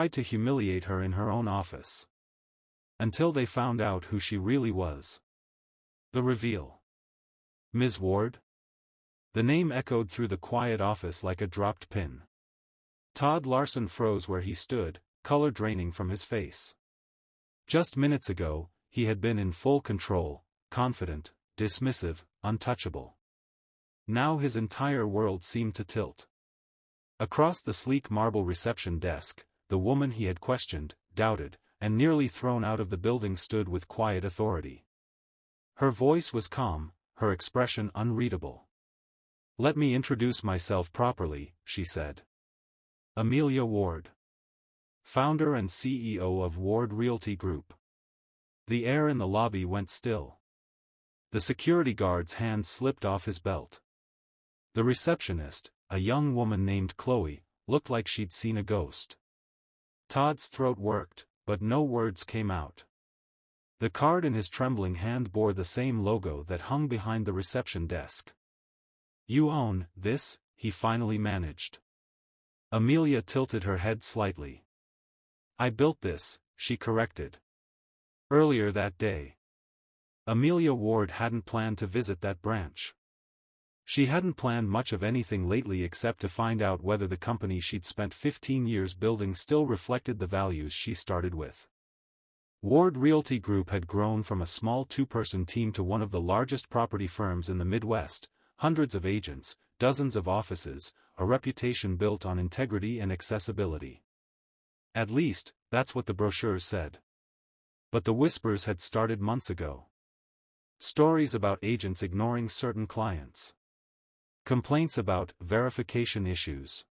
tried to humiliate her in her own office. Until they found out who she really was. The reveal. Ms. Ward? The name echoed through the quiet office like a dropped pin. Todd Larson froze where he stood, color draining from his face. Just minutes ago, he had been in full control, confident, dismissive, untouchable. Now his entire world seemed to tilt. Across the sleek marble reception desk, the woman he had questioned, doubted, and nearly thrown out of the building stood with quiet authority. Her voice was calm, her expression unreadable. "Let me introduce myself properly," she said. Amelia Ward. Founder and CEO of Ward Realty Group. The air in the lobby went still. The security guard's hand slipped off his belt. The receptionist, a young woman named Chloe, looked like she'd seen a ghost. Todd's throat worked, but no words came out. The card in his trembling hand bore the same logo that hung behind the reception desk. "You own this," he finally managed. Amelia tilted her head slightly. "I built this," she corrected. Earlier that day. Amelia Ward hadn't planned to visit that branch. She hadn't planned much of anything lately except to find out whether the company she'd spent 15 years building still reflected the values she started with. Ward Realty Group had grown from a small two-person team to one of the largest property firms in the Midwest, hundreds of agents, dozens of offices, a reputation built on integrity and accessibility. At least, that's what the brochures said. But the whispers had started months ago. Stories about agents ignoring certain clients. Complaints about verification issues.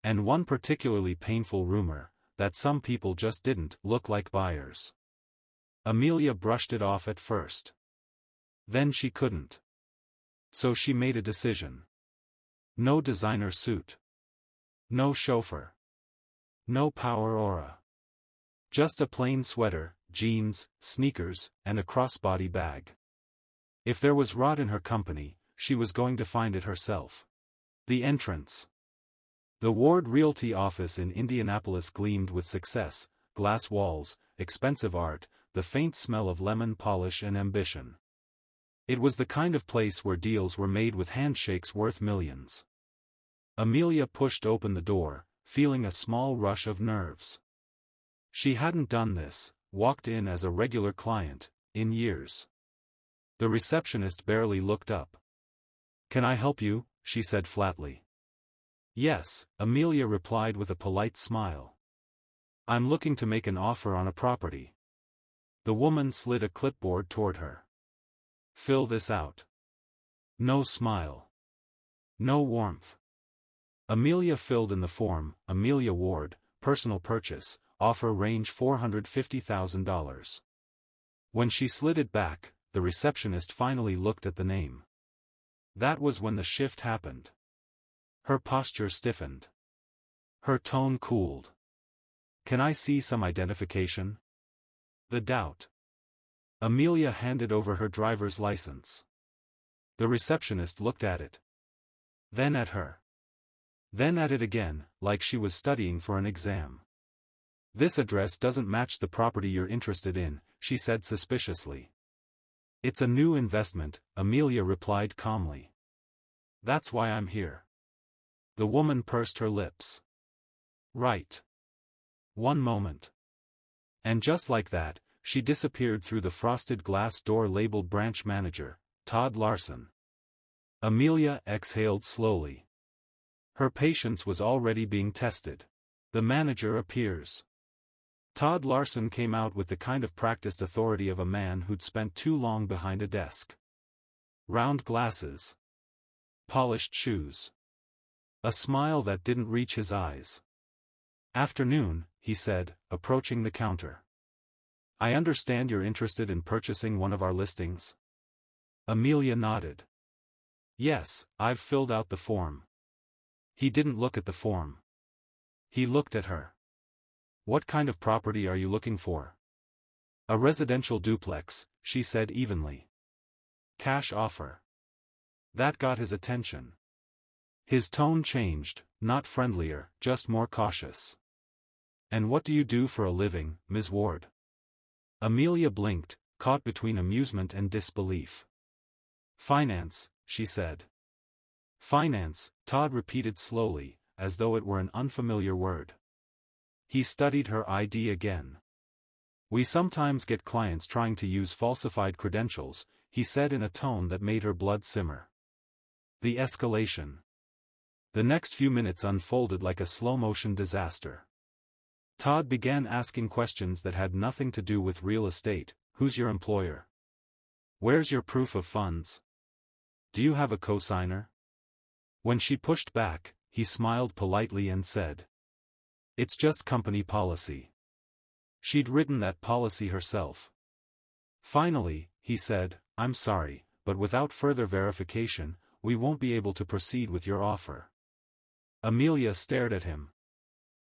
And one particularly painful rumor, that some people just didn't look like buyers. Amelia brushed it off at first. Then she couldn't. So she made a decision. No designer suit. No chauffeur. No power aura. Just a plain sweater, jeans, sneakers, and a crossbody bag. If there was rot in her company, she was going to find it herself. The entrance. The Ward Realty office in Indianapolis gleamed with success, glass walls, expensive art, the faint smell of lemon polish and ambition. It was the kind of place where deals were made with handshakes worth millions. Amelia pushed open the door, feeling a small rush of nerves. She hadn't done this, walked in as a regular client, in years. The receptionist barely looked up. "Can I help you?" she said flatly. "Yes," Amelia replied with a polite smile. "I'm looking to make an offer on a property." The woman slid a clipboard toward her. "Fill this out." No smile. No warmth. Amelia filled in the form. Amelia Ward, personal purchase, offer range $450,000. When she slid it back, the receptionist finally looked at the name. That was when the shift happened. Her posture stiffened. Her tone cooled. "Can I see some identification?" The doubt. Amelia handed over her driver's license. The receptionist looked at it. Then at her. Then at it again, like she was studying for an exam. "This address doesn't match the property you're interested in," she said suspiciously. "It's a new investment," Amelia replied calmly. "That's why I'm here." The woman pursed her lips. "Right. One moment." And just like that, she disappeared through the frosted glass door labeled Branch Manager, Todd Larson. Amelia exhaled slowly. Her patience was already being tested. The manager appears. Todd Larson came out with the kind of practiced authority of a man who'd spent too long behind a desk. Round glasses. Polished shoes. A smile that didn't reach his eyes. "Afternoon," he said, approaching the counter. "I understand you're interested in purchasing one of our listings?" Amelia nodded. "Yes, I've filled out the form." He didn't look at the form. He looked at her. "What kind of property are you looking for?" "A residential duplex," she said evenly. "Cash offer." That got his attention. His tone changed, not friendlier, just more cautious. And what do you do for a living, Ms. Ward? Amelia blinked, caught between amusement and disbelief. Finance, she said. Finance, Todd repeated slowly, as though it were an unfamiliar word. He studied her ID again. We sometimes get clients trying to use falsified credentials, he said in a tone that made her blood simmer. The escalation. The next few minutes unfolded like a slow-motion disaster. Todd began asking questions that had nothing to do with real estate. Who's your employer? Where's your proof of funds? Do you have a cosigner? When she pushed back, he smiled politely and said, "It's just company policy." She'd written that policy herself. Finally, he said, "I'm sorry, but without further verification, we won't be able to proceed with your offer." Amelia stared at him.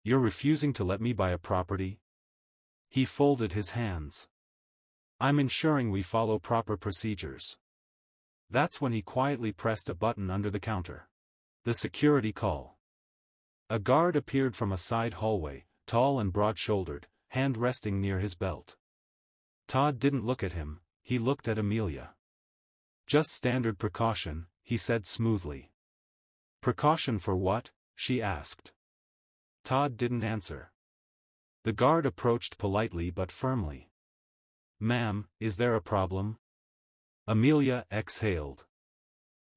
"You're refusing to let me buy a property?" He folded his hands. "I'm ensuring we follow proper procedures." That's when he quietly pressed a button under the counter. The security call. A guard appeared from a side hallway, tall and broad-shouldered, hand resting near his belt. Todd didn't look at him, he looked at Amelia. "Just standard precaution," he said smoothly. "Precaution for what?" she asked. Todd didn't answer. The guard approached politely but firmly. "Ma'am, is there a problem?" Amelia exhaled.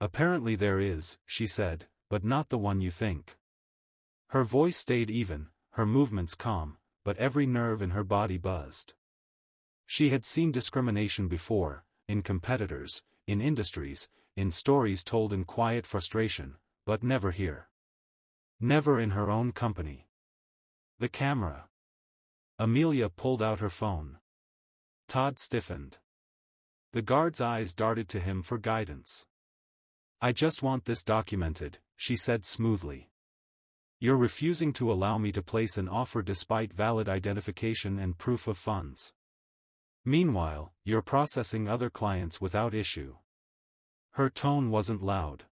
"Apparently there is," she said, "but not the one you think." Her voice stayed even, her movements calm, but every nerve in her body buzzed. She had seen discrimination before, in competitors, in industries, in stories told in quiet frustration, but never here. Never in her own company. The camera. Amelia pulled out her phone. Todd stiffened. The guard's eyes darted to him for guidance. "I just want this documented," she said smoothly. "You're refusing to allow me to place an offer despite valid identification and proof of funds. Meanwhile, you're processing other clients without issue." Her tone wasn't loud.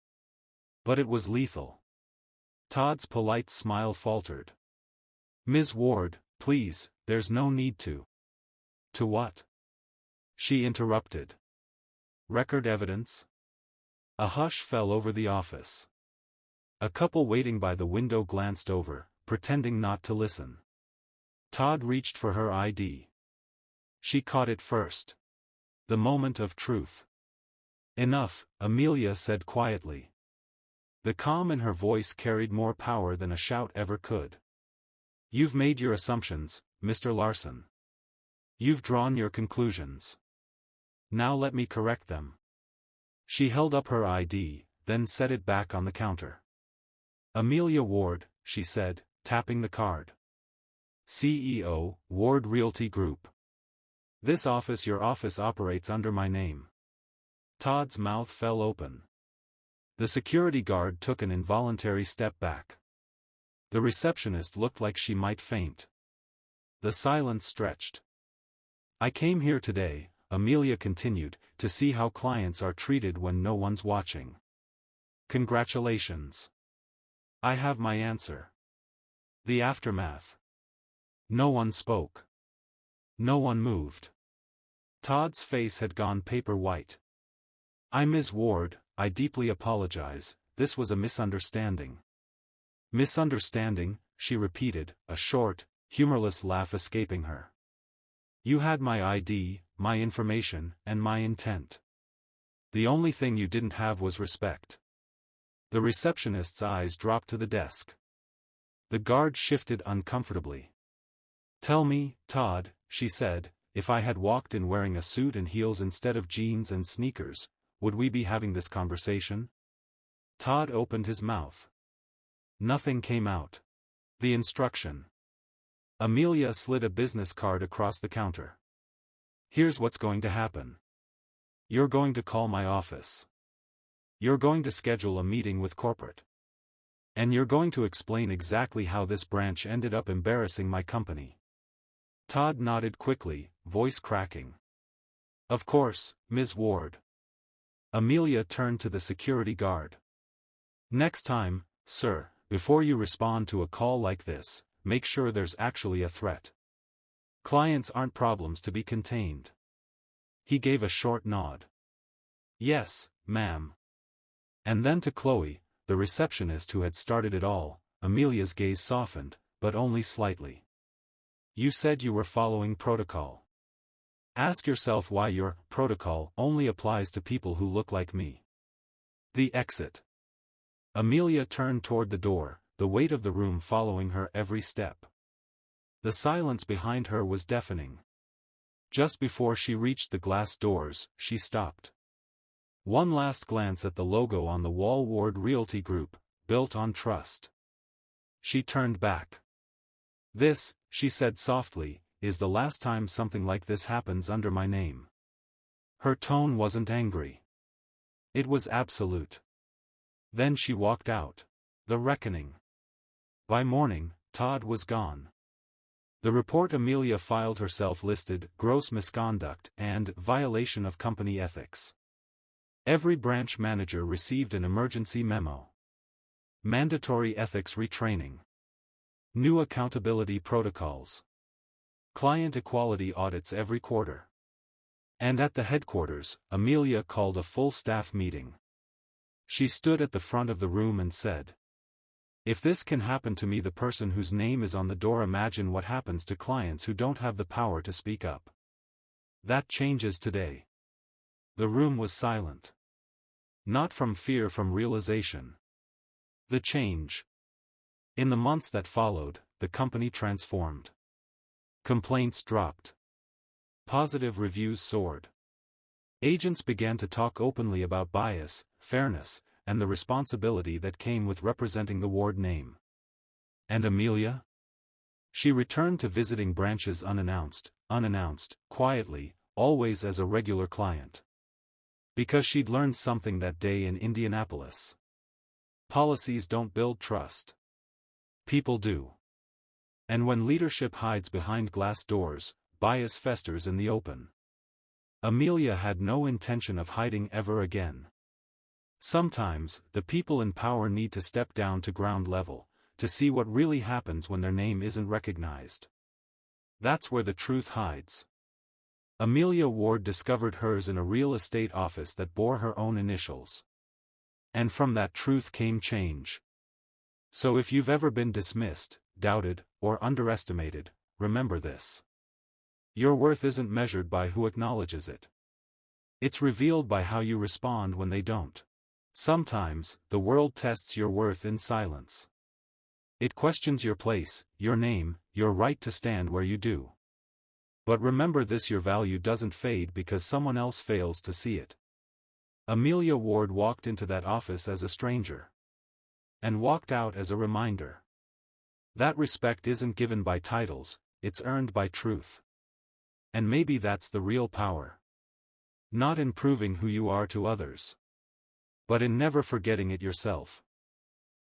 But it was lethal. Todd's polite smile faltered. "Ms. Ward, please, there's no need to." "To what?" she interrupted. "Record evidence?" A hush fell over the office. A couple waiting by the window glanced over, pretending not to listen. Todd reached for her ID. She caught it first. The moment of truth. "Enough," Amelia said quietly. The calm in her voice carried more power than a shout ever could. "You've made your assumptions, Mr. Larson. You've drawn your conclusions. Now let me correct them." She held up her ID, then set it back on the counter. "Amelia Ward," she said, tapping the card. "CEO, Ward Realty Group. Your office operates under my name." Todd's mouth fell open. The security guard took an involuntary step back. The receptionist looked like she might faint. The silence stretched. "I came here today," Amelia continued, "to see how clients are treated when no one's watching. Congratulations. I have my answer." The aftermath. No one spoke. No one moved. Todd's face had gone paper white. "I'm Ms. Ward, I deeply apologize, this was a misunderstanding." "Misunderstanding," she repeated, a short, humorless laugh escaping her. "You had my ID, my information, and my intent. The only thing you didn't have was respect." The receptionist's eyes dropped to the desk. The guard shifted uncomfortably. "Tell me, Todd," she said, "if I had walked in wearing a suit and heels instead of jeans and sneakers, would we be having this conversation?" Todd opened his mouth. Nothing came out. The instruction. Amelia slid a business card across the counter. "Here's what's going to happen. You're going to call my office. You're going to schedule a meeting with corporate. And you're going to explain exactly how this branch ended up embarrassing my company." Todd nodded quickly, voice cracking. "Of course, Ms. Ward." Amelia turned to the security guard. "Next time, sir, before you respond to a call like this, make sure there's actually a threat. Clients aren't problems to be contained. He gave a short nod. Yes, ma'am. And then to Chloe, the receptionist who had started it all, Amelia's gaze softened, but only slightly. You said you were following protocol. Ask yourself why your protocol only applies to people who look like me. The exit. Amelia turned toward the door, the weight of the room following her every step. The silence behind her was deafening. Just before she reached the glass doors, she stopped. One last glance at the logo on the wall: Ward Realty Group, built on trust. She turned back. This, she said softly, is the last time something like this happens under my name. Her tone wasn't angry. It was absolute. Then she walked out. The reckoning. By morning, Todd was gone. The report Amelia filed herself listed gross misconduct and violation of company ethics. Every branch manager received an emergency memo. Mandatory ethics retraining. New accountability protocols. Client equality audits every quarter. And at the headquarters, Amelia called a full staff meeting. She stood at the front of the room and said, "If this can happen to me, the person whose name is on the door, imagine what happens to clients who don't have the power to speak up." That changes today. The room was silent. Not from fear, from realization. The change. In the months that followed, the company transformed. Complaints dropped. Positive reviews soared. Agents began to talk openly about bias, fairness, and the responsibility that came with representing the Ward name. And Amelia? She returned to visiting branches unannounced, quietly, always as a regular client. Because she'd learned something that day in Indianapolis. Policies don't build trust. People do. And when leadership hides behind glass doors, bias festers in the open. Amelia had no intention of hiding ever again. Sometimes, the people in power need to step down to ground level, to see what really happens when their name isn't recognized. That's where the truth hides. Amelia Ward discovered hers in a real estate office that bore her own initials. And from that truth came change. So if you've ever been dismissed, doubted, or underestimated, remember this. Your worth isn't measured by who acknowledges it. It's revealed by how you respond when they don't. Sometimes, the world tests your worth in silence. It questions your place, your name, your right to stand where you do. But remember this: your value doesn't fade because someone else fails to see it. Amelia Ward walked into that office as a stranger. And walked out as a reminder. That respect isn't given by titles, it's earned by truth. And maybe that's the real power. Not in proving who you are to others, but in never forgetting it yourself.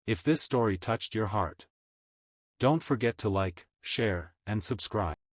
If this story touched your heart, don't forget to like, share, and subscribe.